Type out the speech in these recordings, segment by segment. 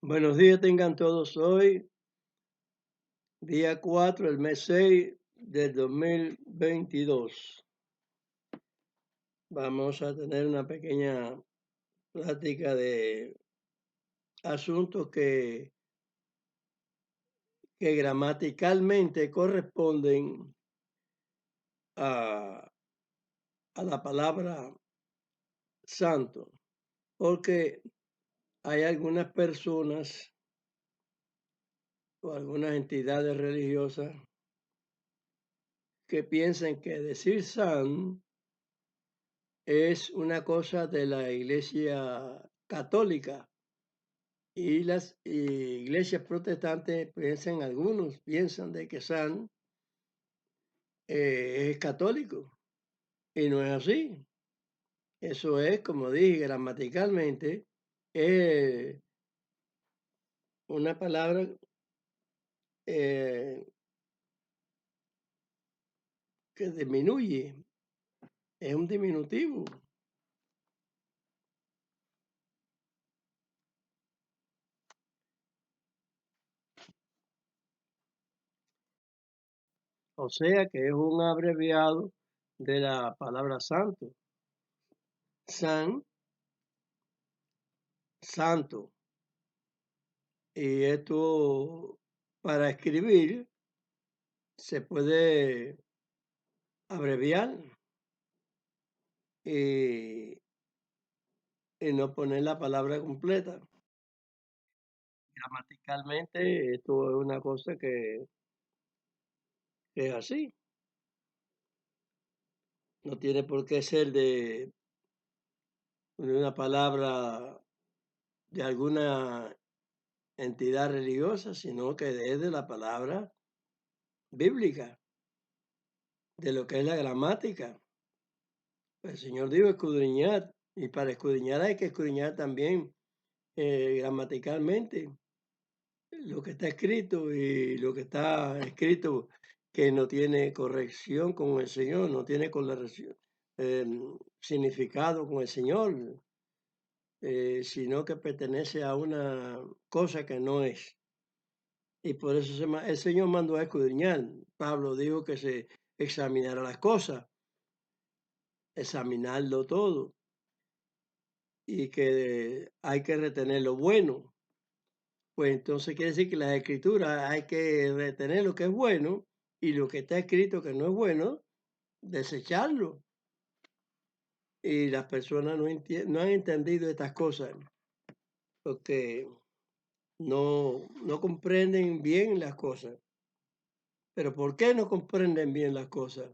Buenos días tengan todos hoy, día 4 del mes 6 del 2022. Vamos a tener una pequeña plática de asuntos que gramaticalmente corresponden a, a la palabra santo, porque hay algunas personas o algunas entidades religiosas que piensan que decir san es una cosa de la Iglesia católica y las iglesias protestantes algunos piensan de que San es católico y no es así. Eso es, como dije, gramaticalmente, es una palabra eh, que disminuye, es un diminutivo. O sea que es un abreviado de la palabra santo. San, santo. Y esto, para escribir, se puede abreviar y, y no poner la palabra completa. Gramaticalmente, esto es una cosa que es así. No tiene por qué ser de una palabra de alguna entidad religiosa, sino que es de la palabra bíblica, de lo que es la gramática. El Señor dijo escudriñar, y para escudriñar hay que escudriñar también gramaticalmente lo que está escrito, y lo que está escrito que no tiene corrección con el Señor, no tiene corrección, eh, significado con el Señor, sino que pertenece a una cosa que no es. Y por eso el Señor mandó a escudriñar. Pablo dijo que se examinara las cosas, examinarlo todo, y que hay que retener lo bueno. Pues entonces quiere decir que las escrituras hay que retener lo que es bueno, y lo que está escrito que no es bueno, desecharlo. Y las personas no han entendido estas cosas porque no comprenden bien las cosas. ¿Pero por qué no comprenden bien las cosas?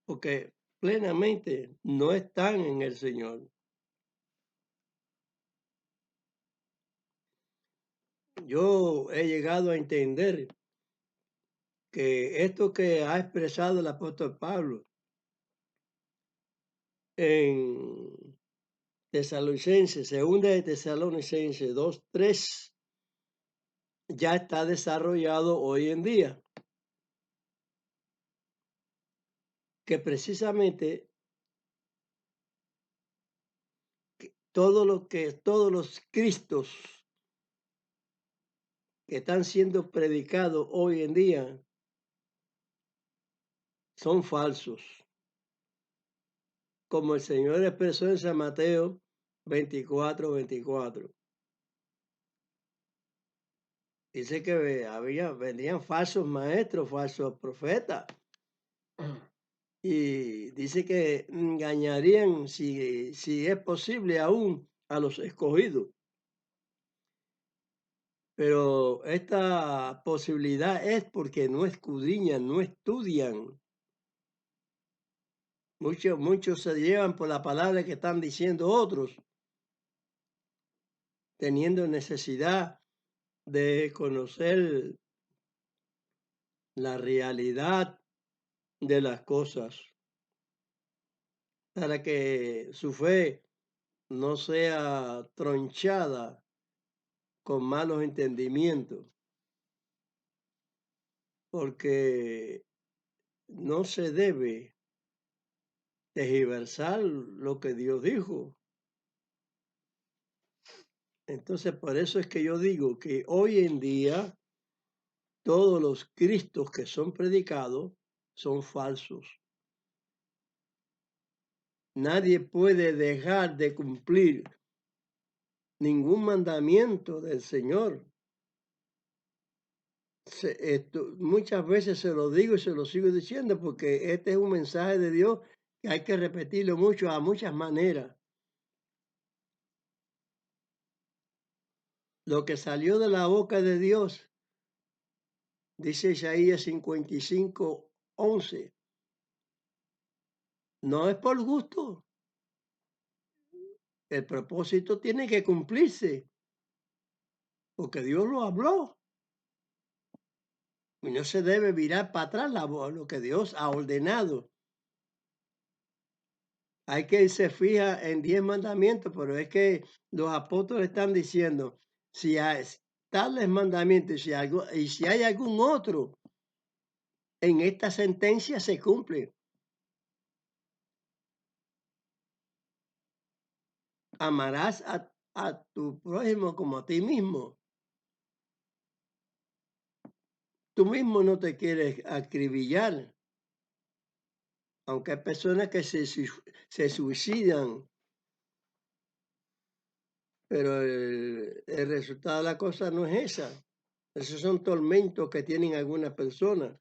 Porque plenamente no están en el Señor. Yo he llegado a entender que esto que ha expresado el apóstol Pablo en Tesalonicenses, segunda de Tesalonicenses 2:3, ya está desarrollado hoy en día, que precisamente todos los Cristos que están siendo predicados hoy en día son falsos, como el Señor expresó en San Mateo 24:24. Dice que vendrían falsos maestros, falsos profetas, y dice que engañarían, si es posible, aún a los escogidos. Pero esta posibilidad es porque no escudriñan, no estudian. Muchos se llevan por la palabra que están diciendo otros, teniendo necesidad de conocer la realidad de las cosas, para que su fe no sea tronchada con malos entendimientos, porque no se debe tergiversar lo que Dios dijo. Entonces, por eso es que yo digo que hoy en día todos los Cristos que son predicados son falsos. Nadie puede dejar de cumplir ningún mandamiento del Señor. Muchas veces se lo digo y se lo sigo diciendo porque este es un mensaje de Dios que hay que repetirlo mucho a muchas maneras. Lo que salió de la boca de Dios, dice Isaías 55:11, no es por gusto. El propósito tiene que cumplirse porque Dios lo habló. Y no se debe virar para atrás lo que Dios ha ordenado. Hay que irse fija en 10 mandamientos, pero es que los apóstoles están diciendo, si hay tales mandamientos y si hay algún otro, en esta sentencia se cumple. Amarás a tu prójimo como a ti mismo. Tú mismo no te quieres acribillar, aunque hay personas que se suicidan, pero el resultado de la cosa no es esa. Esos son tormentos que tienen algunas personas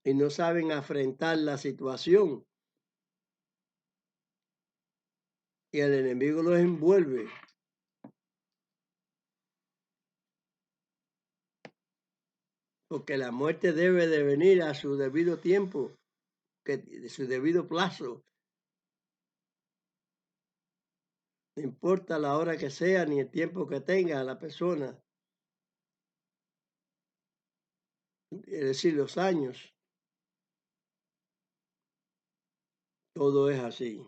y no saben afrontar la situación. Y el enemigo los envuelve. Porque la muerte debe de venir a su debido tiempo, a su debido plazo. No importa la hora que sea ni el tiempo que tenga la persona. Es decir, los años. Todo es así.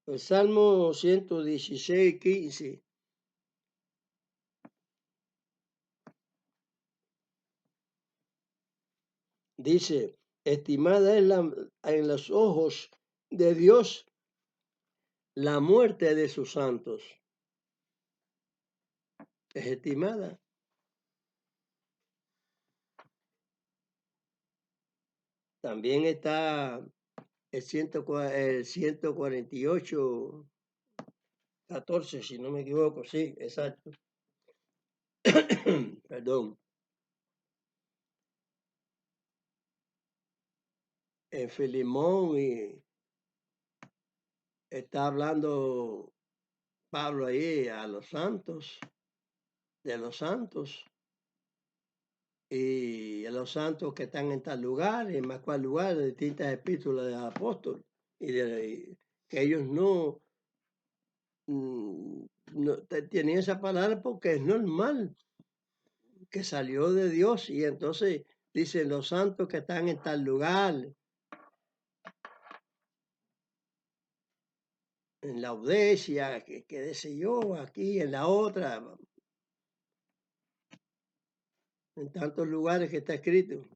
El Salmo 116:15 dice, estimada es en los ojos de Dios la muerte de sus santos. Es estimada. También está el 148:14, si no me equivoco, sí, exacto. Perdón. En Filemón está hablando Pablo ahí a los santos, de los santos, y a los santos que están en tal lugar, en más cual lugar, de distintas epístolas del apóstol, y que ellos no tenían esa palabra porque es normal que salió de Dios, y entonces dicen los santos que están en tal lugar, en la Audecia, que sé yo, aquí, en la otra, en tantos lugares que está escrito.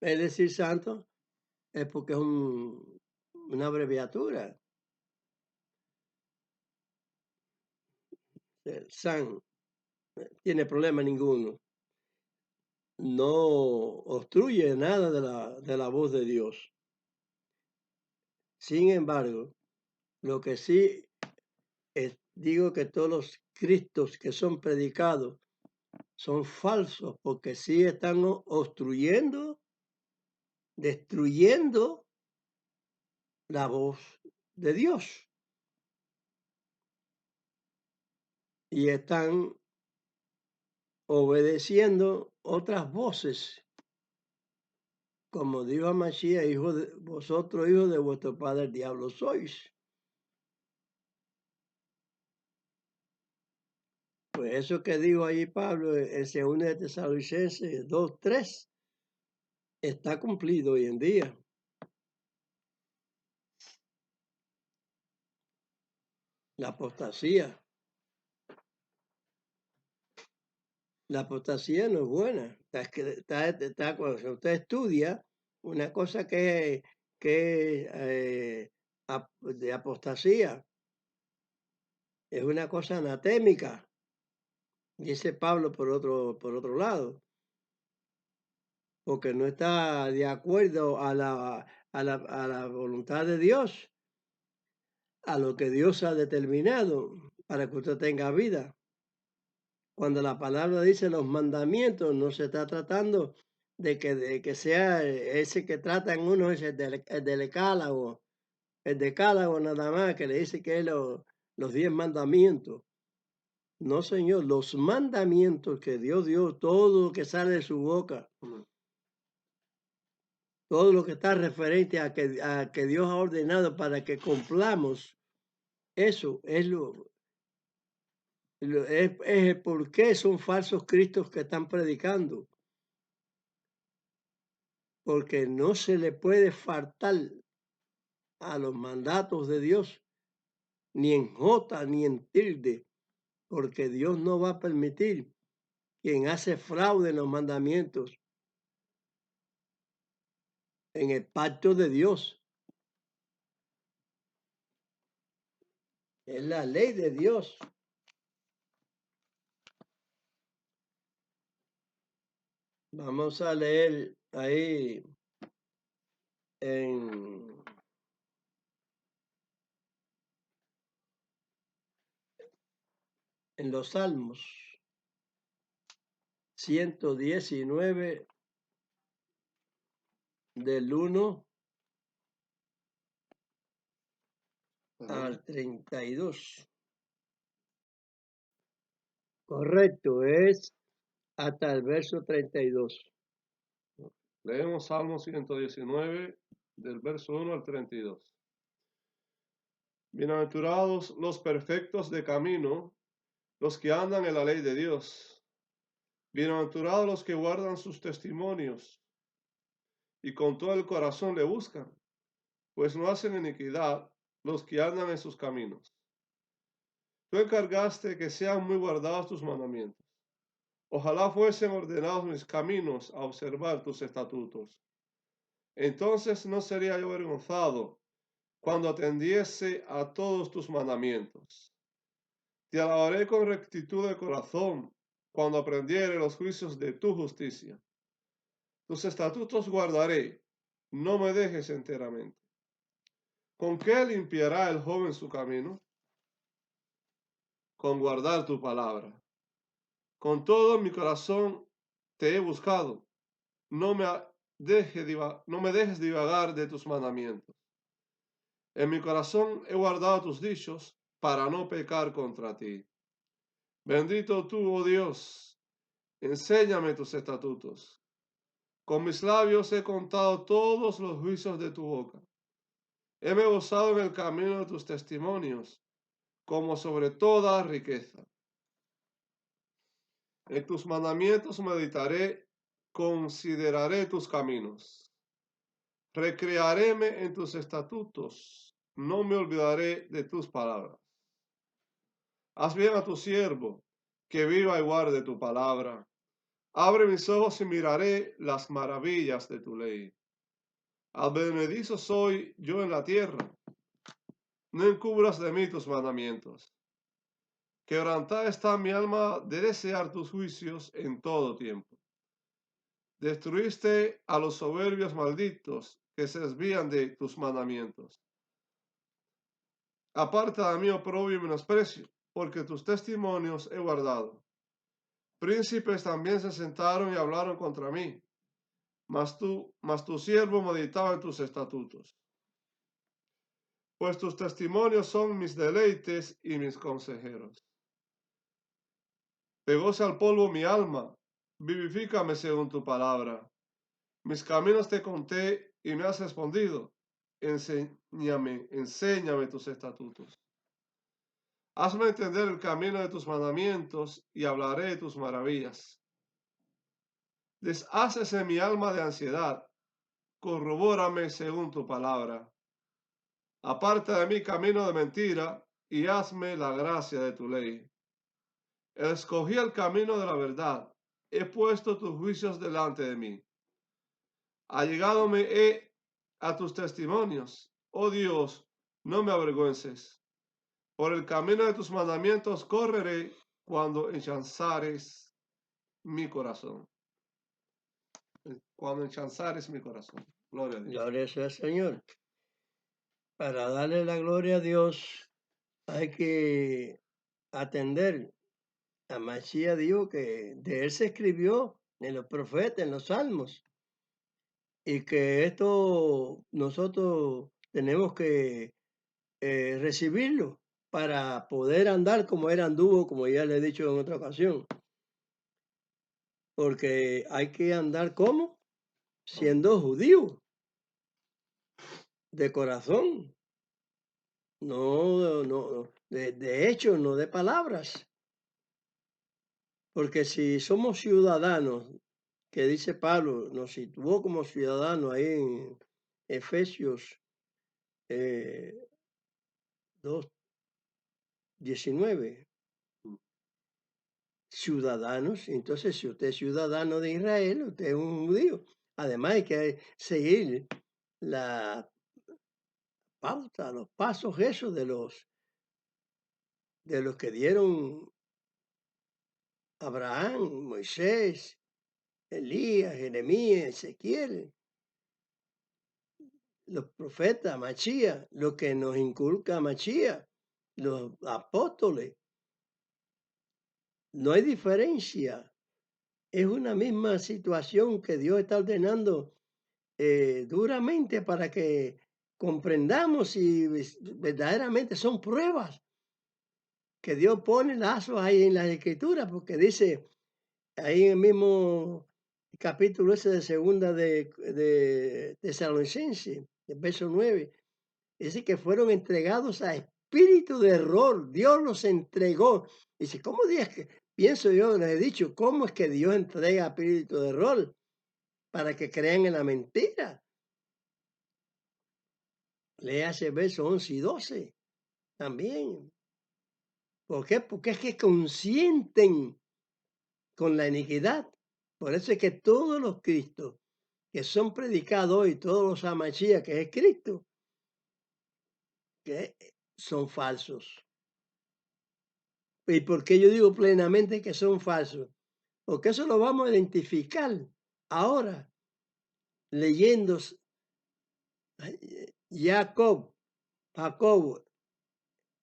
Es decir, santo es porque es una abreviatura. San, tiene problema ninguno. No obstruye nada de la voz de Dios. Sin embargo, lo que sí digo que todos los cristos que son predicados son falsos porque sí están obstruyendo, destruyendo la voz de Dios. Y están obedeciendo otras voces, como dijo a Mashiach, vosotros hijos de vuestro padre el diablo sois. Pues eso que dijo ahí Pablo en 2 de Tesalonicenses 2:3 está cumplido hoy en día. La apostasía. La apostasía no es buena. Cuando usted estudia una cosa que de apostasía, es una cosa anatémica, dice Pablo por otro lado, porque no está de acuerdo a la voluntad de Dios, a lo que Dios ha determinado para que usted tenga vida. Cuando la palabra dice los mandamientos, no se está tratando de que sea ese que tratan uno, es el del decálogo, el decálogo nada más, que le dice que es los 10 mandamientos. No, Señor, los mandamientos que Dios dio, todo lo que sale de su boca, todo lo que está referente a que Dios ha ordenado para que cumplamos, eso es es el por qué son falsos cristos que están predicando. Porque no se le puede faltar a los mandatos de Dios, ni en jota ni en tilde, porque Dios no va a permitir quien hace fraude en los mandamientos, en el pacto de Dios. Es la ley de Dios. Vamos a leer ahí en, en los Salmos 119 del 1 al 32. Correcto, es hasta el verso 32. Leemos Salmo 119, del verso 1 al 32. Bienaventurados los perfectos de camino, los que andan en la ley de Dios. Bienaventurados los que guardan sus testimonios y con todo el corazón le buscan, pues no hacen iniquidad los que andan en sus caminos. Tú encargaste que sean muy guardados tus mandamientos. Ojalá fuesen ordenados mis caminos a observar tus estatutos. Entonces no sería yo avergonzado cuando atendiese a todos tus mandamientos. Te alabaré con rectitud de corazón cuando aprendiere los juicios de tu justicia. Tus estatutos guardaré, no me dejes enteramente. ¿Con qué limpiará el joven su camino? Con guardar tu palabra. Con todo mi corazón te he buscado. No me, no me dejes divagar de tus mandamientos. En mi corazón he guardado tus dichos para no pecar contra ti. Bendito tú, oh Dios, enséñame tus estatutos. Con mis labios he contado todos los juicios de tu boca. Heme gozado en el camino de tus testimonios, como sobre toda riqueza. En tus mandamientos meditaré, consideraré tus caminos. Recrearéme en tus estatutos, no me olvidaré de tus palabras. Haz bien a tu siervo, que viva y guarde tu palabra. Abre mis ojos y miraré las maravillas de tu ley. Advenedizo soy yo en la tierra. No encubras de mí tus mandamientos. Quebrantada está mi alma de desear tus juicios en todo tiempo. Destruiste a los soberbios malditos que se desvían de tus mandamientos. Aparta de mí oprobio y menosprecio, porque tus testimonios he guardado. Príncipes también se sentaron y hablaron contra mí, mas tu siervo meditaba en tus estatutos. Pues tus testimonios son mis deleites y mis consejeros. Pegóse al polvo mi alma, vivifícame según tu palabra. Mis caminos te conté y me has respondido. Enséñame tus estatutos. Hazme entender el camino de tus mandamientos y hablaré de tus maravillas. Deshácese mi alma de ansiedad, corrobórame según tu palabra. Aparta de mí camino de mentira y hazme la gracia de tu ley. Escogí el camino de la verdad he puesto tus juicios delante de mí. Allegádome he a tus testimonios. Oh Dios, no me avergüences. Por el camino de tus mandamientos correré cuando enchanzares mi corazón. Cuando enchanzares mi corazón. Gloria a Dios. Gloria sea al Señor. Para darle la gloria a Dios hay que atender. A Mashiach dijo que de él se escribió en los profetas, en los salmos, y que esto nosotros tenemos que recibirlo para poder andar como él anduvo, como ya le he dicho en otra ocasión. Porque hay que andar como siendo judío de corazón, no de hecho, no de palabras. Porque si somos ciudadanos, que dice Pablo, nos situó como ciudadanos ahí en Efesios 2:19, ciudadanos. Entonces, si usted es ciudadano de Israel, usted es un judío. Además, hay que seguir la pauta, los pasos esos de los que dieron Abraham, Moisés, Elías, Jeremías, Ezequiel, los profetas, Machía, lo que nos inculca Machía, los apóstoles. No hay diferencia. Es una misma situación que Dios está ordenando duramente para que comprendamos si verdaderamente son pruebas que Dios pone lazos ahí en las Escrituras, porque dice ahí en el mismo capítulo ese de segunda de Tesalonicenses, el verso 9, dice que fueron entregados a espíritu de error. Dios los entregó. Dice, ¿cómo dices que? Pienso yo, les he dicho, ¿cómo es que Dios entrega espíritu de error? Para que crean en la mentira. Léase versos 11 y 12 también. ¿Por qué? Porque es que consienten con la iniquidad. Por eso es que todos los Cristos que son predicados hoy, todos los amachías que es Cristo, que son falsos. ¿Y por qué yo digo plenamente que son falsos? Porque eso lo vamos a identificar ahora, leyendo Jacob,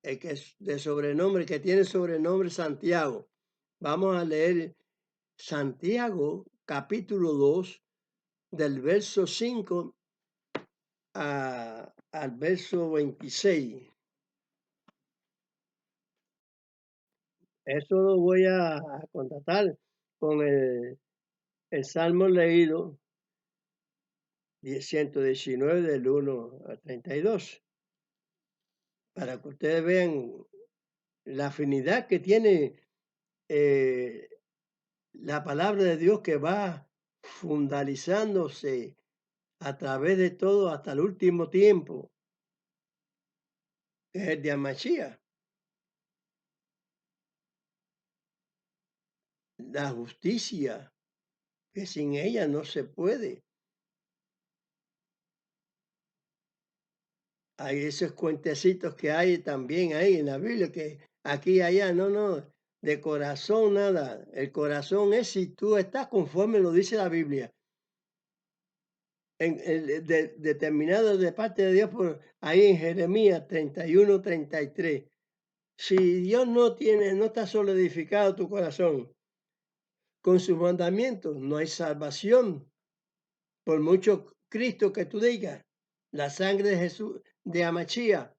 el que es de sobrenombre, que tiene sobrenombre Santiago. Vamos a leer Santiago, capítulo 2, del verso 5 al verso 26. Eso lo voy a contrastar con el Salmo leído, 119 del 1 al 32, para que ustedes vean la afinidad que tiene la palabra de Dios, que va fundalizándose a través de todo hasta el último tiempo, que es el de Amachía. La justicia, que sin ella no se puede. Hay esos cuentecitos que hay también ahí en la Biblia, que aquí y allá, no, de corazón nada. El corazón es si tú estás conforme lo dice la Biblia, determinado de parte de Dios por ahí en Jeremías 31:33. Si Dios no está solidificado tu corazón con sus mandamientos, no hay salvación. Por mucho Cristo que tú digas, la sangre de Jesús, de Amachía,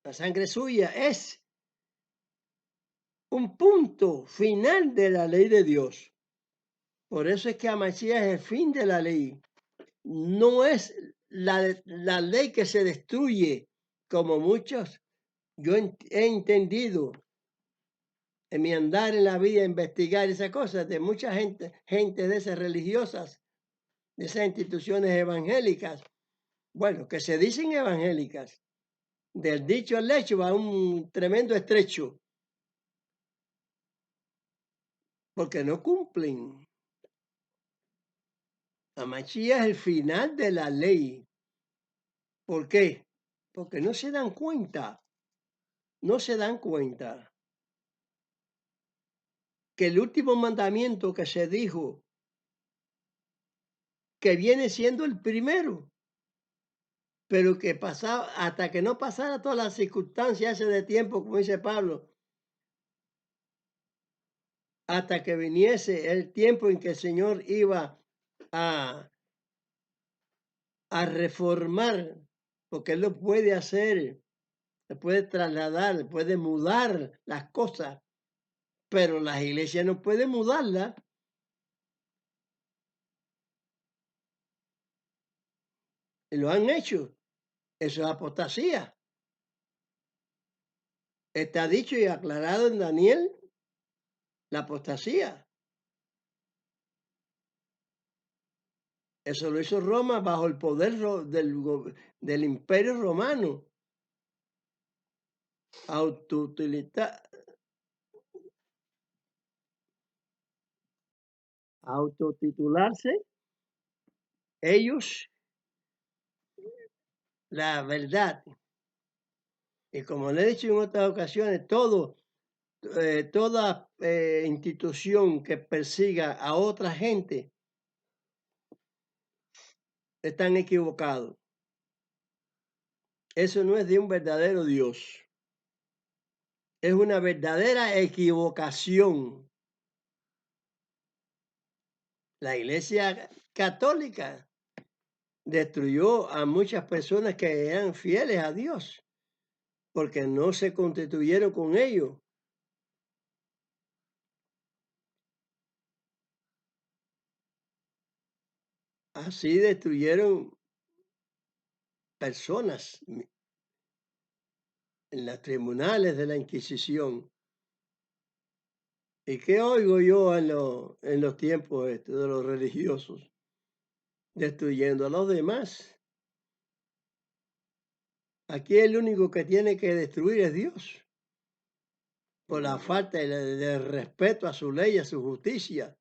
la sangre suya es un punto final de la ley de Dios. Por eso es que Amachía es el fin de la ley. No es la ley que se destruye, como muchos yo he entendido en mi andar en la vida, investigar esas cosas de mucha gente de esas religiosas, de esas instituciones evangélicas, bueno, que se dicen evangélicas. Del dicho al hecho va un tremendo estrecho. porque no cumplen. La Mashiach es el final de la ley. ¿Por qué? Porque no se dan cuenta, no se dan cuenta que el último mandamiento que se dijo, que viene siendo el primero, pero que pasaba, hasta que no pasara todas las circunstancias ese de tiempo, como dice Pablo, hasta que viniese el tiempo en que el Señor iba a, a reformar, porque Él lo puede hacer, puede trasladar, puede mudar las cosas, pero las iglesias no pueden mudarlas. Y lo han hecho. Eso es apostasía. Está dicho y aclarado en Daniel la apostasía. Eso lo hizo Roma bajo el poder del imperio romano. Autotitularse ellos la verdad. Y como le he dicho en otras ocasiones, toda institución que persiga a otra gente están equivocados. Eso no es de un verdadero Dios. Es una verdadera equivocación. La Iglesia Católica destruyó a muchas personas que eran fieles a Dios porque no se constituyeron con ellos. Así destruyeron personas en los tribunales de la Inquisición. ¿Y qué oigo yo en los tiempos estos de los religiosos? Destruyendo a los demás. Aquí el único que tiene que destruir es Dios, por la falta de respeto a su ley, a su justicia.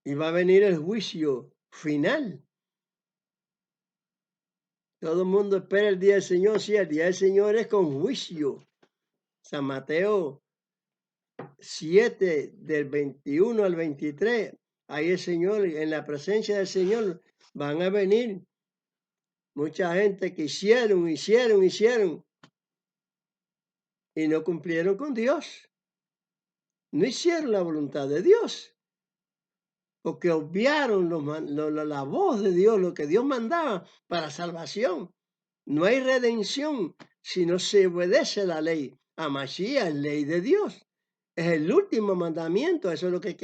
Y va a venir el juicio final. Todo el mundo espera el día del Señor, sí, el día del Señor es con juicio. San Mateo 7, del 21 al 23, ahí el Señor, en la presencia del Señor, van a venir mucha gente que hicieron y no cumplieron con Dios. No hicieron la voluntad de Dios, porque obviaron la voz de Dios, lo que Dios mandaba para salvación. No hay redención si no se obedece la ley. A Mashiach es ley de Dios. Es el último mandamiento. Eso es lo que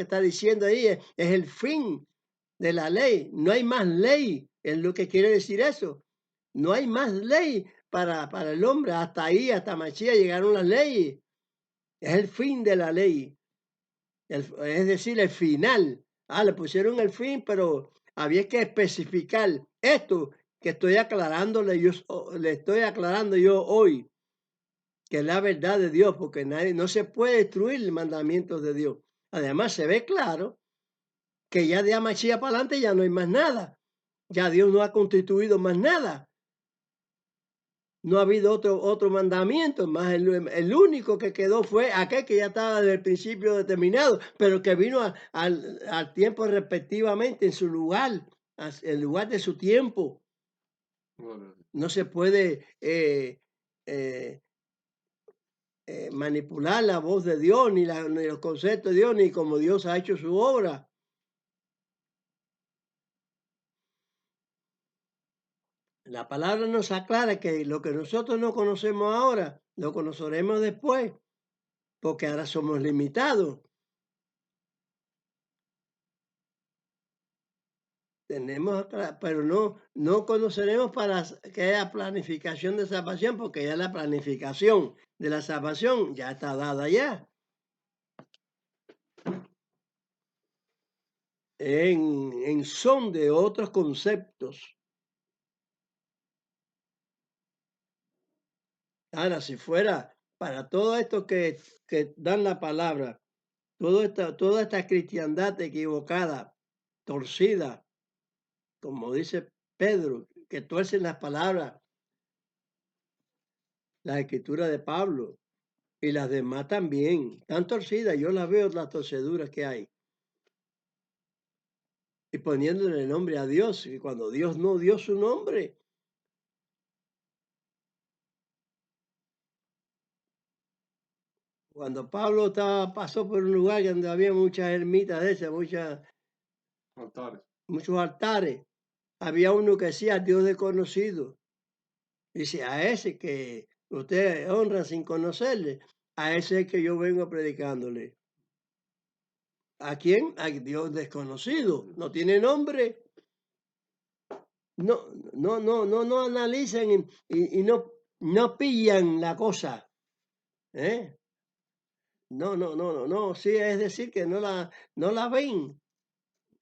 está diciendo ahí. Es el fin de la ley. No hay más ley. Es lo que quiere decir eso. No hay más ley para el hombre. Hasta ahí, hasta Mashiach llegaron las leyes. Es el fin de la ley. Es decir, el final. Le pusieron el fin, pero había que especificar esto que estoy aclarándole, le estoy aclarando yo hoy, que es la verdad de Dios, porque no se puede destruir el mandamiento de Dios. Además, se ve claro que ya de Amachía para adelante ya no hay más nada. Ya Dios no ha constituido más nada. No ha habido otro mandamiento, más el único que quedó fue aquel que ya estaba desde el principio determinado, pero que vino al tiempo respectivamente en su lugar, en lugar de su tiempo. No se puede manipular la voz de Dios, ni los conceptos de Dios, ni como Dios ha hecho su obra. La palabra nos aclara que lo que nosotros no conocemos ahora, lo conoceremos después, porque ahora somos limitados. Pero no conoceremos para que haya planificación de salvación, porque ya la planificación de la salvación ya está dada ya. En son de otros conceptos. Ahora, si fuera para todo esto que dan la palabra, toda esta cristiandad equivocada, torcida, como dice Pedro, que tuercen las palabras, la escritura de Pablo y las demás también, están torcidas, yo las veo las torceduras que hay. Y poniéndole el nombre a Dios, y cuando Dios no dio su nombre. Cuando Pablo pasó por un lugar donde había muchas ermitas de esas, Altares. muchos altares, había uno que decía Dios desconocido. Dice, a ese que usted honra sin conocerle, a ese es que yo vengo predicándole. ¿A quién? A Dios desconocido. No tiene nombre. No analizan y no pillan la cosa. ¿Eh? No. Sí, es decir, que no la ven.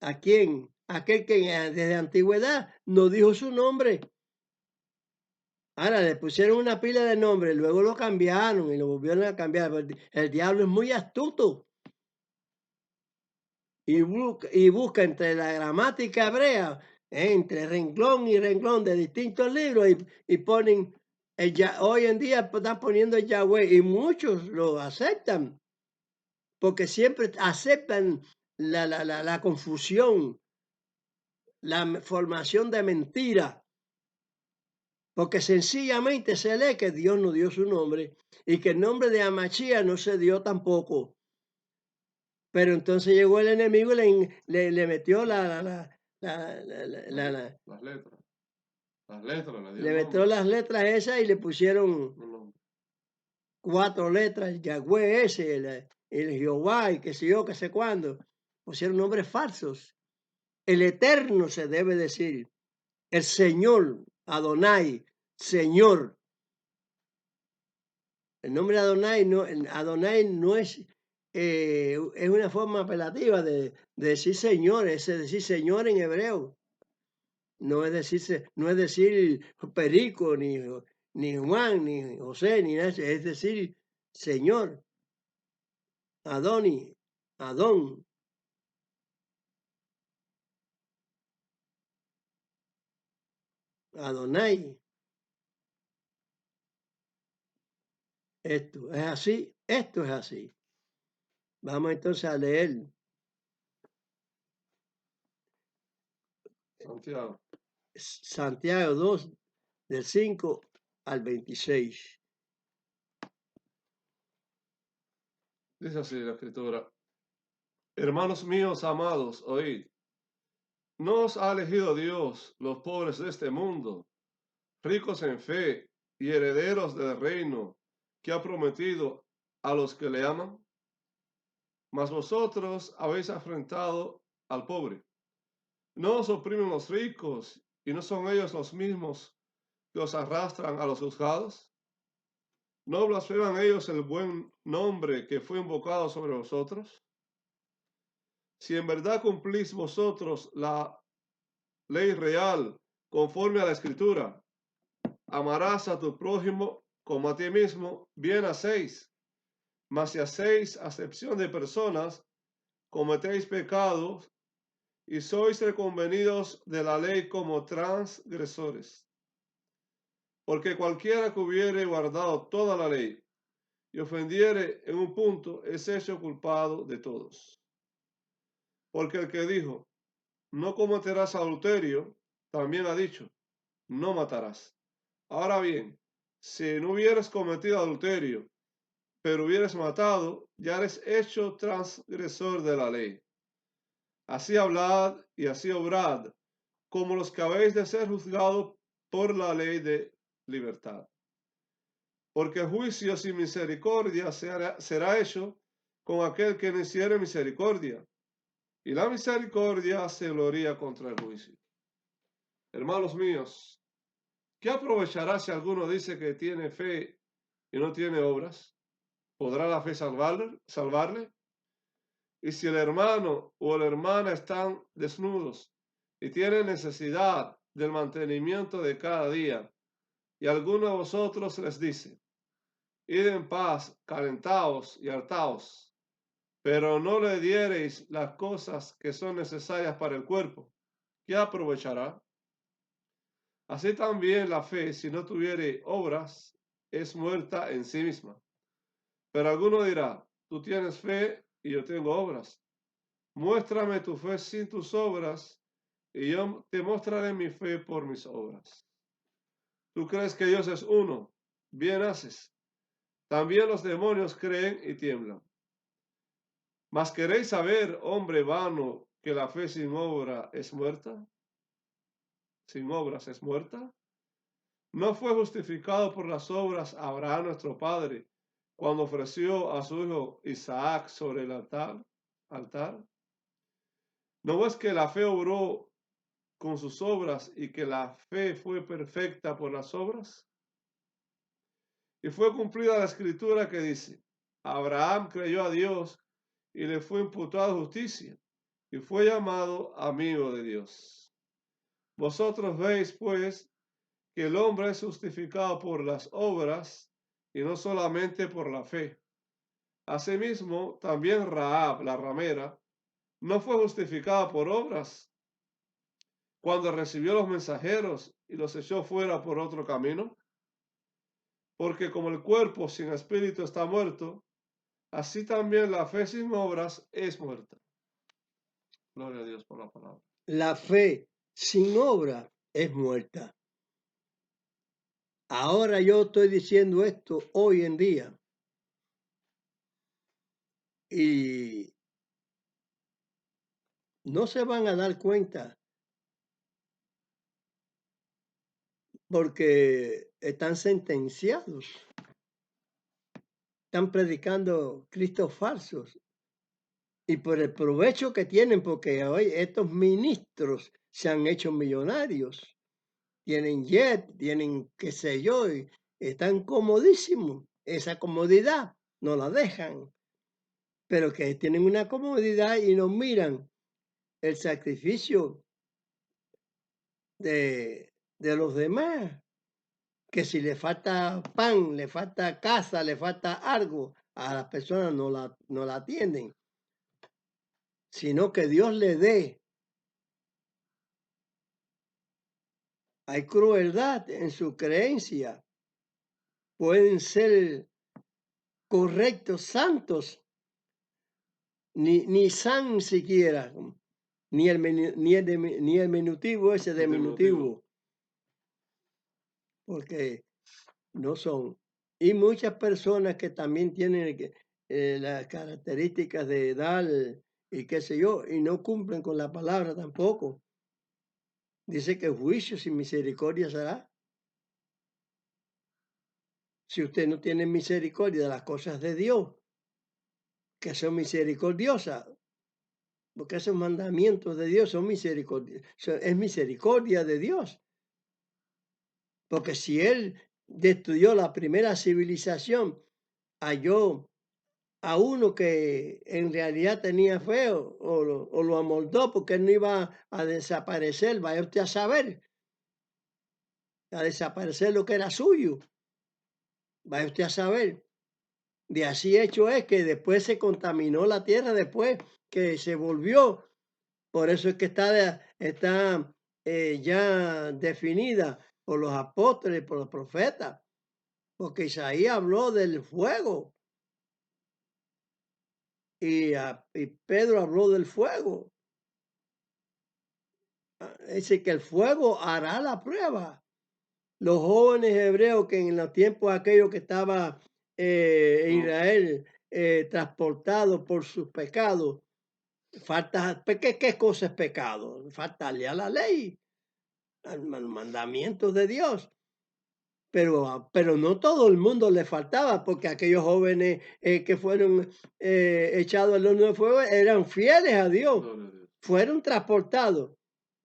¿A quién? Aquel que desde antigüedad no dijo su nombre. Ahora le pusieron una pila de nombres, luego lo cambiaron y lo volvieron a cambiar. El diablo es muy astuto y busca entre la gramática hebrea, entre renglón y renglón de distintos libros y ponen, hoy en día están poniendo el Yahweh y muchos lo aceptan porque siempre aceptan la confusión, la formación de mentira. Porque sencillamente se lee que Dios no dio su nombre y que el nombre de Amachía no se dio tampoco. Pero entonces llegó el enemigo y le metió Las letras. Las letras, le dio le el metió nombre. las letras esas y le pusieron No, no. 4 letras, Yahweh ese, el Jehová y qué sé yo, qué sé cuándo. Pusieron nombres falsos. El Eterno se debe decir, el Señor, Adonai, Señor. El nombre Adonai no es una forma apelativa de decir Señor, es decir Señor en hebreo. No es decir Perico, ni Juan, ni José, ni nada, es decir Señor, Adoni, Adón. Adonai. Esto es así, esto es así. Vamos entonces a leer Santiago. Santiago 2, del 5 al 26. Dice así la escritura. Hermanos míos amados, oíd. ¿No os ha elegido Dios los pobres de este mundo, ricos en fe y herederos del reino que ha prometido a los que le aman? Mas vosotros habéis afrentado al pobre. ¿No os oprimen los ricos y no son ellos los mismos que os arrastran a los juzgados? ¿No blasfeman ellos el buen nombre que fue invocado sobre vosotros? Si en verdad cumplís vosotros la ley real conforme a la escritura, amarás a tu prójimo como a ti mismo, bien hacéis. Mas si hacéis acepción de personas, cometéis pecados y sois reconvenidos de la ley como transgresores. Porque cualquiera que hubiere guardado toda la ley y ofendiere en un punto, es hecho culpado de todos. Porque el que dijo, no cometerás adulterio, también ha dicho, no matarás. Ahora bien, si no hubieras cometido adulterio, pero hubieras matado, ya eres hecho transgresor de la ley. Así hablad y así obrad, como los que habéis de ser juzgados por la ley de libertad. Porque juicio sin misericordia será hecho con aquel que no hiciere misericordia. Y la misericordia se gloria contra el juicio. Hermanos míos, ¿qué aprovechará si alguno dice que tiene fe y no tiene obras? ¿Podrá la fe salvarle? Y si el hermano o la hermana están desnudos y tienen necesidad del mantenimiento de cada día, y alguno de vosotros les dice, id en paz, calentaos y hartaos, pero no le diereis las cosas que son necesarias para el cuerpo, ¿qué aprovechará? Así también la fe, si no tuviere obras, es muerta en sí misma. Pero alguno dirá, tú tienes fe y yo tengo obras. Muéstrame tu fe sin tus obras, y yo te mostraré mi fe por mis obras. ¿Tú crees que Dios es uno? Bien haces. También los demonios creen y tiemblan. Mas queréis saber, hombre vano, que la fe sin obra es muerta. Sin obras es muerta. ¿No fue justificado por las obras Abraham nuestro padre cuando ofreció a su hijo Isaac sobre el altar? ¿No es que la fe obró con sus obras y que la fe fue perfecta por las obras? Y fue cumplida la escritura que dice, Abraham creyó a Dios y le fue imputada justicia y fue llamado amigo de Dios. Vosotros veis, pues, que el hombre es justificado por las obras y no solamente por la fe. Asimismo, también Rahab, la ramera, no fue justificada por obras cuando recibió los mensajeros y los echó fuera por otro camino, porque como el cuerpo sin espíritu está muerto, así también la fe sin obras es muerta. Gloria a Dios por la palabra. La fe sin obra es muerta. Ahora yo estoy diciendo esto hoy en día y no se van a dar cuenta porque están sentenciados, están predicando cristos falsos y por el provecho que tienen, porque hoy estos ministros se han hecho millonarios, tienen jet, tienen qué sé yo, y están comodísimos. Esa comodidad no la dejan, pero que tienen una comodidad y no miran el sacrificio de los demás, que si le falta pan, le falta casa, le falta algo, a las personas no la atienden, sino que Dios le dé. Hay crueldad en su creencia. Pueden ser correctos, santos, ni san siquiera, ni el minutivo ese El diminutivo. diminutivo, porque no son. Y muchas personas que también tienen las características de dar y qué sé yo, y no cumplen con la palabra tampoco. Dice que juicio sin misericordia será. Si usted no tiene misericordia de las cosas de Dios, que son misericordiosas, porque esos mandamientos de Dios son misericordia, es misericordia de Dios. Porque si Él destruyó la primera civilización, halló a uno que en realidad tenía feo o lo amoldó porque él no iba a desaparecer, vaya usted a desaparecer lo que era suyo, vaya usted a saber. De así hecho es que después se contaminó la tierra, después que se volvió. Por eso es que está ya definida por los apóstoles, por los profetas, porque Isaías habló del fuego y Pedro habló del fuego. Dice que el fuego hará la prueba. Los jóvenes hebreos que en los tiempos aquellos que estaba Israel transportado por sus pecados, ¿qué cosa es pecado? Faltarle a la ley, al mandamiento de Dios. Pero no todo el mundo le faltaba, porque aquellos jóvenes que fueron echados al horno de fuego eran fieles a Dios, Gloria a Dios. fueron transportados,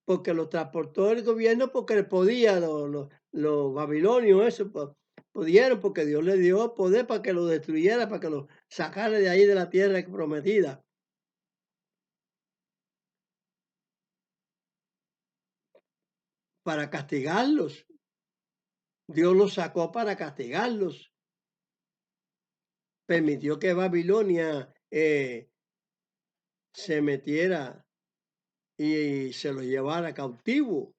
porque los transportó el gobierno porque podía, los babilonios, eso, pudieron, porque Dios les dio poder para que lo destruyera, para que lo sacara de ahí de la tierra prometida, para castigarlos. Dios los sacó para castigarlos. permitió que Babilonia se metiera y se los llevara cautivo,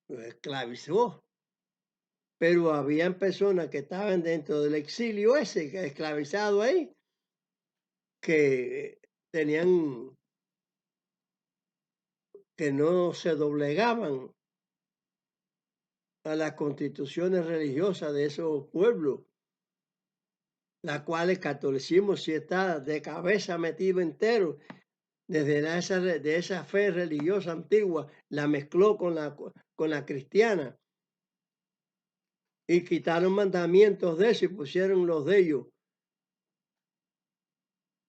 los esclavizó. Pero habían personas que estaban dentro del exilio ese, que esclavizado ahí, que tenían, que no se doblegaban a las constituciones religiosas de esos pueblos, las cuales el catolicismo sí está de cabeza metido entero, desde de esa fe religiosa antigua, la mezcló con la cristiana y quitaron mandamientos de eso y pusieron los de ellos.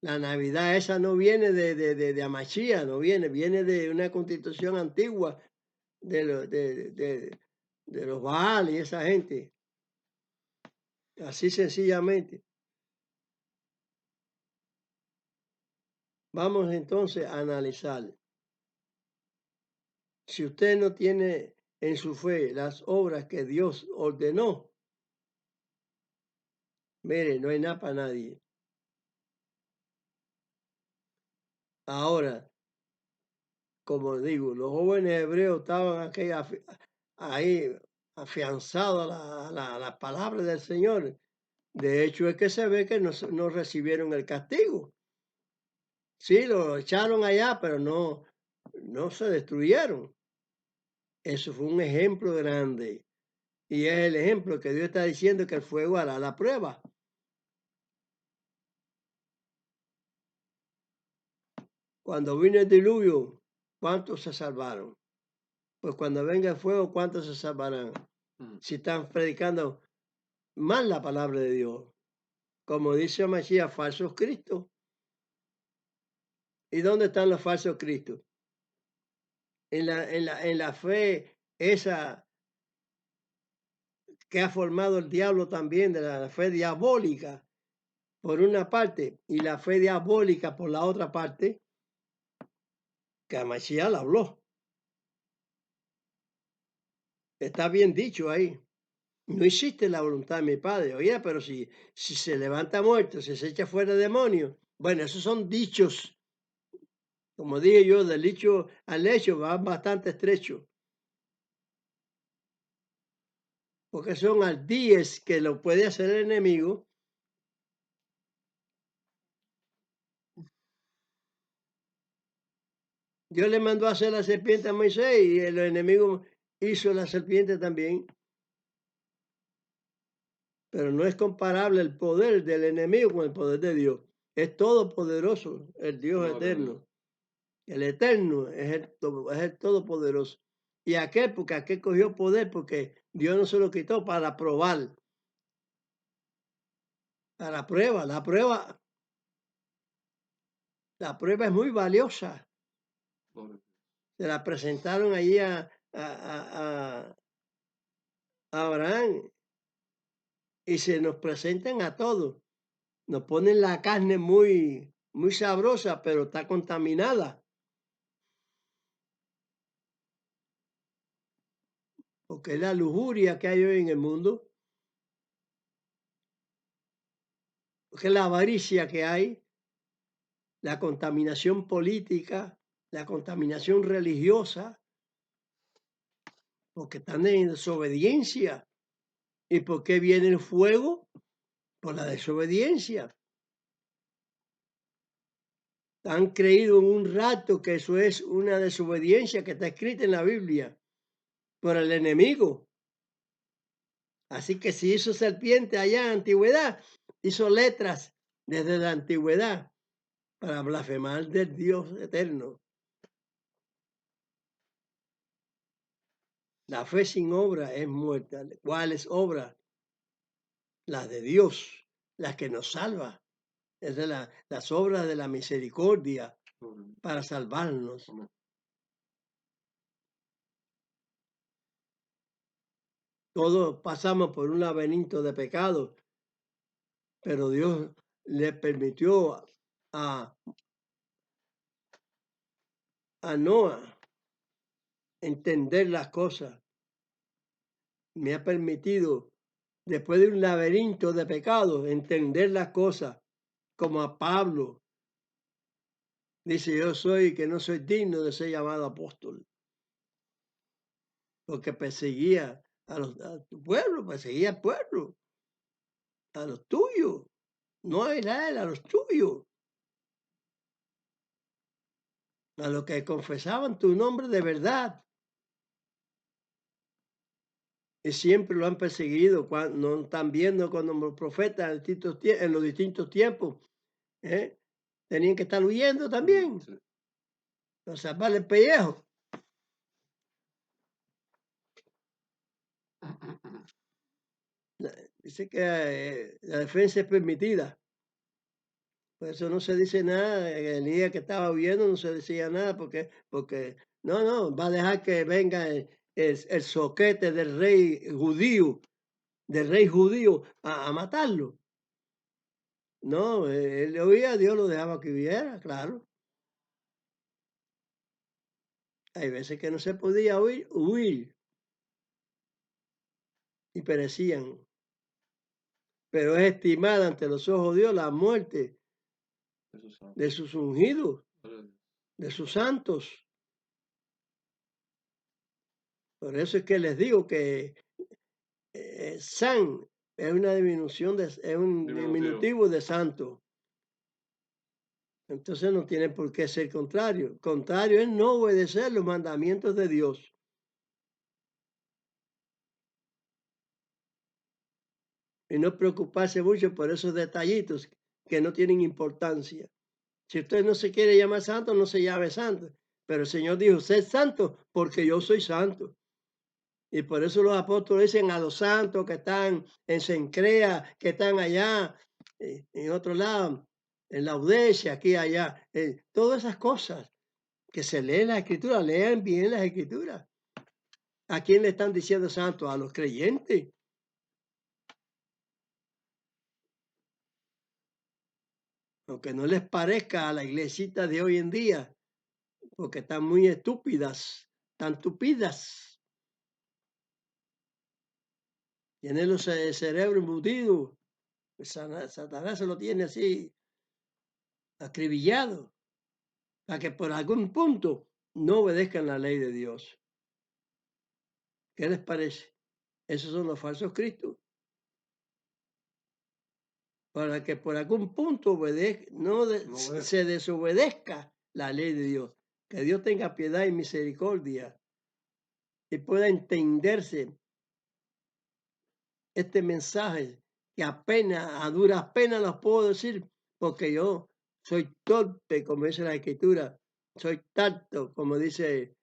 La Navidad esa no viene de Amachía, no viene de una constitución antigua de los Baal y esa gente. Así sencillamente. Vamos entonces a analizar. Si usted no tiene en su fe las obras que Dios ordenó, mire, no hay nada para nadie. Ahora, como digo, los jóvenes hebreos estaban ahí afianzados a la palabra del Señor. De hecho, es que se ve que no recibieron el castigo. Sí, lo echaron allá, pero no se destruyeron. Eso fue un ejemplo grande. Y es el ejemplo que Dios está diciendo que el fuego hará la prueba. Cuando vino el diluvio, ¿cuántos se salvaron? Pues cuando venga el fuego, ¿cuántos se salvarán? Si están predicando mal la palabra de Dios. Como dice Mashiach, falsos cristos. ¿Y dónde están los falsos cristos? En la fe esa que ha formado el diablo también, de la fe diabólica, por una parte, y la fe diabólica por la otra parte, que a Mashiach la habló. Está bien dicho ahí. No existe la voluntad de mi Padre. Oye, pero si se levanta muerto, si se echa fuera demonio, bueno, esos son dichos. Como dije yo, del dicho al hecho va bastante estrecho. Porque son ardíes que lo puede hacer el enemigo. Dios le mandó a hacer la serpiente a Moisés y el enemigo hizo la serpiente también. Pero no es comparable el poder del enemigo con el poder de Dios. Es todopoderoso el Dios eterno. El eterno es el todopoderoso. ¿Y aquel? Porque aquel cogió poder porque Dios no se lo quitó para probar. Para prueba. La prueba es muy valiosa. Se la presentaron allí a Abraham y se nos presentan a todos. Nos ponen la carne muy sabrosa, pero está contaminada. Porque es la lujuria que hay hoy en el mundo, porque es la avaricia que hay, la contaminación política, la contaminación religiosa, porque están en desobediencia. ¿Y por qué viene el fuego? Por la desobediencia. Han creído en un rato que eso es una desobediencia que está escrita en la Biblia por el enemigo. Así que si hizo serpiente allá en la antigüedad, hizo letras desde la antigüedad para blasfemar del Dios eterno. La fe sin obra es muerta. ¿Cuáles obras? Las de Dios, las que nos salva. Es de las obras de la misericordia para salvarnos. Todos pasamos por un laberinto de pecados, pero Dios le permitió a Noah entender las cosas. Me ha permitido después de un laberinto de pecados, entender las cosas, como a Pablo. Dice, yo soy que no soy digno de ser llamado apóstol, porque perseguía a tu pueblo, perseguía al pueblo, a los tuyos, no a Israel, a los tuyos, a los que confesaban tu nombre de verdad. Y siempre lo han perseguido, no están viendo cuando los profetas en los distintos tiempos tenían que estar huyendo también, Sí. para salvar el pellejo. Dice que la defensa es permitida. Por eso no se dice nada. En el día que estaba huyendo no se decía nada porque no, va a dejar que venga el soquete del rey judío a matarlo. No, él huía, Dios lo dejaba que viviera, claro. Hay veces que no se podía huir y perecían. Pero es estimada ante los ojos de Dios la muerte de sus ungidos, de sus santos. Por eso es que les digo que san es una disminución, es un diminutivo de santo. Entonces no tiene por qué ser contrario. Contrario es no obedecer los mandamientos de Dios. Y no preocuparse mucho por esos detallitos que no tienen importancia. Si usted no se quiere llamar santo, no se llame santo. Pero el Señor dijo, sed santo porque yo soy santo. Y por eso los apóstoles dicen a los santos que están en Cencrea, que están allá, en otro lado, en Laodicea, aquí y allá. Todas esas cosas que se leen la Escritura, lean bien las Escrituras. ¿A quién le están diciendo santo? A los creyentes. Aunque no les parezca a la iglesita de hoy en día, porque están muy estúpidas, tan tupidas. Tienen los cerebro embutido. Satanás se lo tiene así, acribillado, para que por algún punto no obedezcan la ley de Dios. ¿Qué les parece? Esos son los falsos cristos. Para que por algún punto se desobedezca la ley de Dios. Que Dios tenga piedad y misericordia y pueda entenderse este mensaje que apenas, a duras penas los puedo decir, porque yo soy torpe, como dice la Escritura, soy tarto, como dice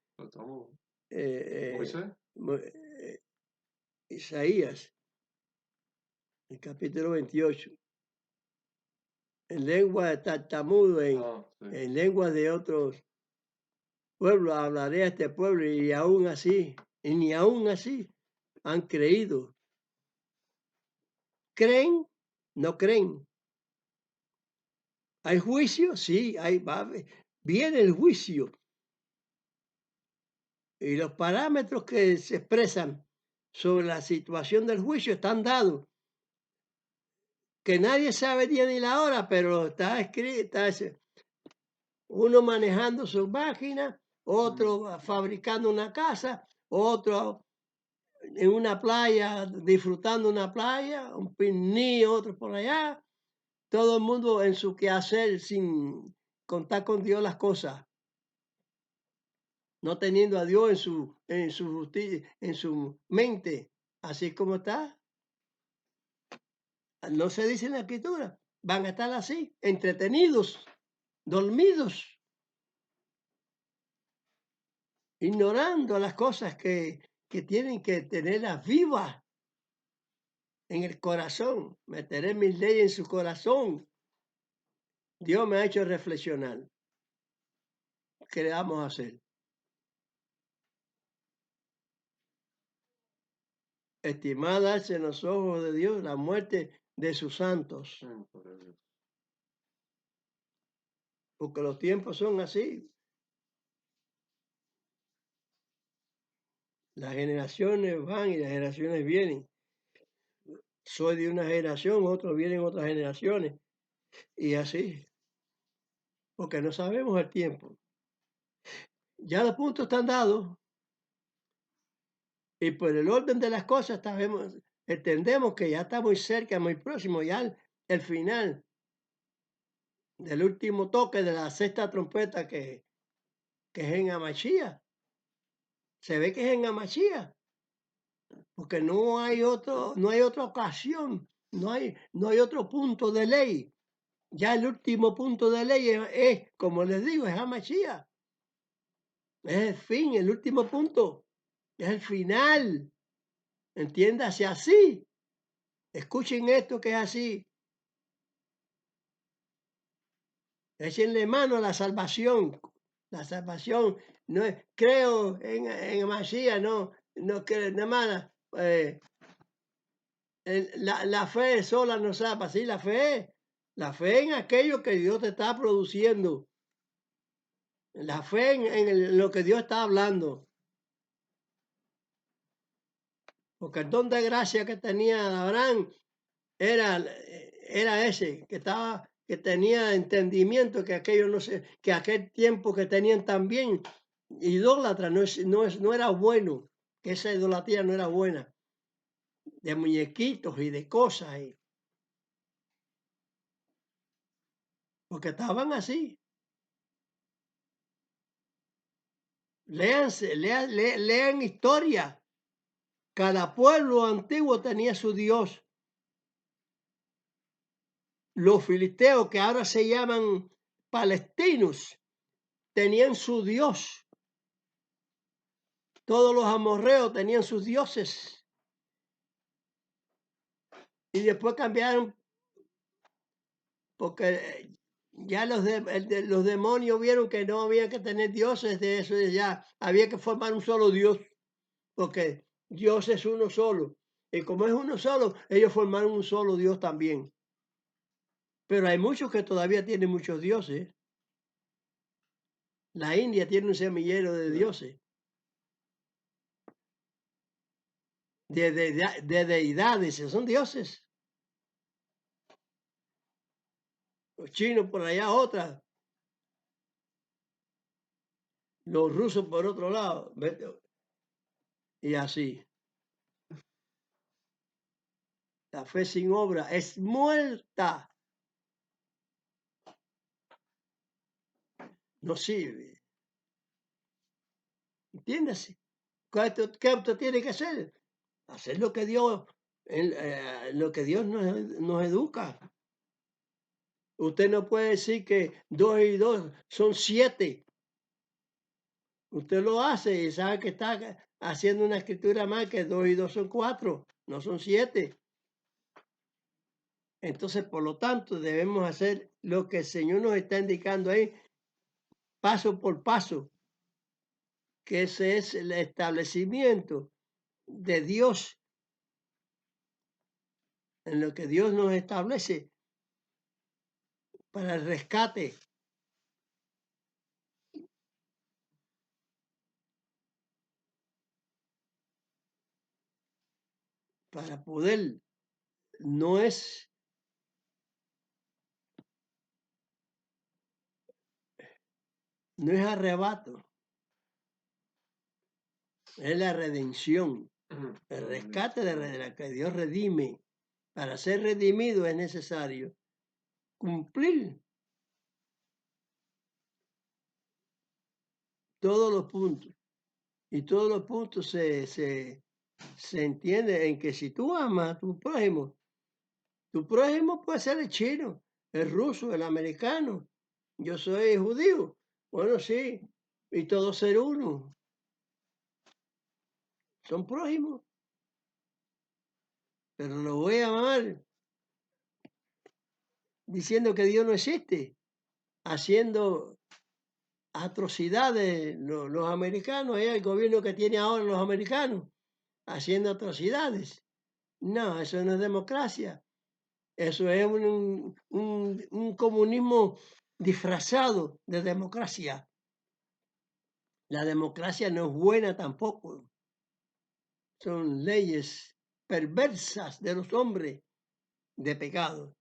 Isaías, el capítulo 28. En lengua de tartamudo, en lengua de otros pueblos hablaré a este pueblo y aún así, y ni aún así han creído. ¿Creen? No creen. ¿Hay juicio? Sí, viene el juicio. Y los parámetros que se expresan sobre la situación del juicio están dados. Que nadie sabe el día ni la hora, pero está escrito, uno manejando su máquina, otro fabricando una casa, otro en una playa, disfrutando una playa, un picnic, otro por allá. Todo el mundo en su quehacer sin contar con Dios las cosas. No teniendo a Dios en su mente, así como está. No se dice en la Escritura. Van a estar así, entretenidos, dormidos, ignorando las cosas que tienen que tenerlas vivas en el corazón. Meteré mis leyes en su corazón. Dios me ha hecho reflexionar. ¿Qué le vamos a hacer? Estimadas en los ojos de Dios la muerte de sus santos. Porque los tiempos son así. Las generaciones van y las generaciones vienen. soy de una generación, otros vienen otras generaciones, y así, porque no sabemos el tiempo. Ya los puntos están dados, y por el orden de las cosas entendemos que ya está muy cerca, muy próximo, ya el final del último toque de la sexta trompeta que es en Amachía. Se ve que es en Amachía, porque no hay otra ocasión, no hay otro punto de ley. Ya el último punto de ley como les digo, es Amachía. Es el fin, el último punto. Es el final. Entiéndase así. Escuchen esto que es así. Échenle mano a la salvación. La salvación no es, creo en Mashiach, no creo, nada más. La fe sola no salva, sí, la fe en aquello que Dios te está produciendo, la fe en lo que Dios está hablando. Porque el don de gracia que tenía Abraham era ese, que tenía entendimiento, que aquello no sé, que aquel tiempo que tenían también idólatra no era bueno, que esa idolatría no era buena, de muñequitos y de cosas, porque estaban así. Lean historia. Cada pueblo antiguo tenía su Dios. Los filisteos, que ahora se llaman palestinos, tenían su Dios. Todos los amorreos tenían sus dioses. Y después cambiaron porque ya los demonios vieron que no había que tener dioses de eso, ya había que formar un solo Dios, porque Dios es uno solo. Y como es uno solo, ellos formaron un solo Dios también. Pero hay muchos que todavía tienen muchos dioses. La India tiene un semillero de dioses, de deidades, son dioses. Los chinos por allá otras, los rusos por otro lado, y así. La fe sin obra es muerta, no sirve. ¿Entiendes? ¿Qué usted tiene que hacer? Hacer lo que Dios, nos educa. Usted no puede decir que 2 y 2 son 7. Usted lo hace y sabe que está haciendo una escritura más, que 2 y 2 son 4, no son 7. Entonces, por lo tanto, debemos hacer lo que el Señor nos está indicando ahí, paso por paso, que ese es el establecimiento de Dios, en lo que Dios nos establece para el rescate. Para poder, no es arrebato, es la redención, el rescate de la que Dios redime. Para ser redimido es necesario cumplir todos los puntos. Y todos los puntos se entiende en que si tú amas a tu prójimo puede ser el chino, el ruso, el americano. Yo soy judío. Bueno, sí. Y todos ser uno. Son prójimos. Pero lo voy a amar diciendo que Dios no existe, haciendo atrocidades los americanos, el gobierno que tiene ahora los americanos, haciendo atrocidades. No, eso no es democracia. Eso es un comunismo disfrazado de democracia. La democracia no es buena tampoco. Son leyes perversas de los hombres de pecado.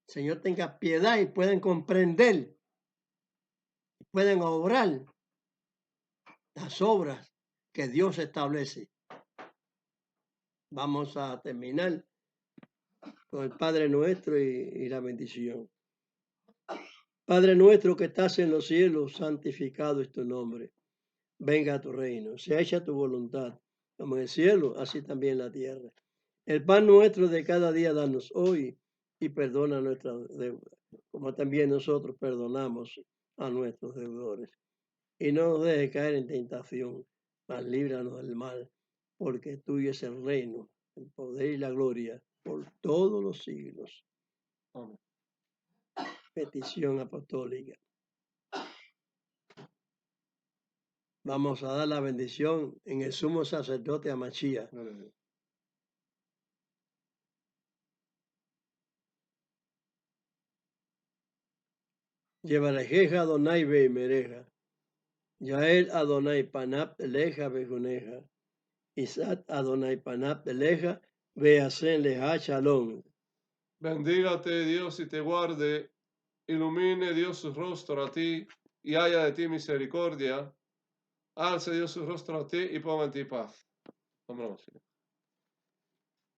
Señor, tenga piedad y pueden comprender, pueden obrar las obras que Dios establece. Vamos a terminar con el Padre Nuestro y la bendición. Padre nuestro que estás en los cielos, santificado es tu nombre. Venga a tu reino, sea hecha tu voluntad, como en el cielo, así también en la tierra. El pan nuestro de cada día danos hoy y perdona nuestras deudas, como también nosotros perdonamos a nuestros deudores. Y no nos dejes caer en tentación, mas líbranos del mal, porque tuyo es el reino, el poder y la gloria por todos los siglos. Amén. Petición apostólica. Vamos a dar la bendición en el sumo sacerdote Amachía. Yevarejeja Adonai Beimereja. Yael Adonai Panap Eleja Bejuneja. Isat Adonai Panap Eleja Beasen Leja Shalom. Bendígate Dios y te guarde, ilumine Dios su rostro a ti y haya de ti misericordia. Alce Dios su rostro a ti y ponga en ti paz. Vámonos.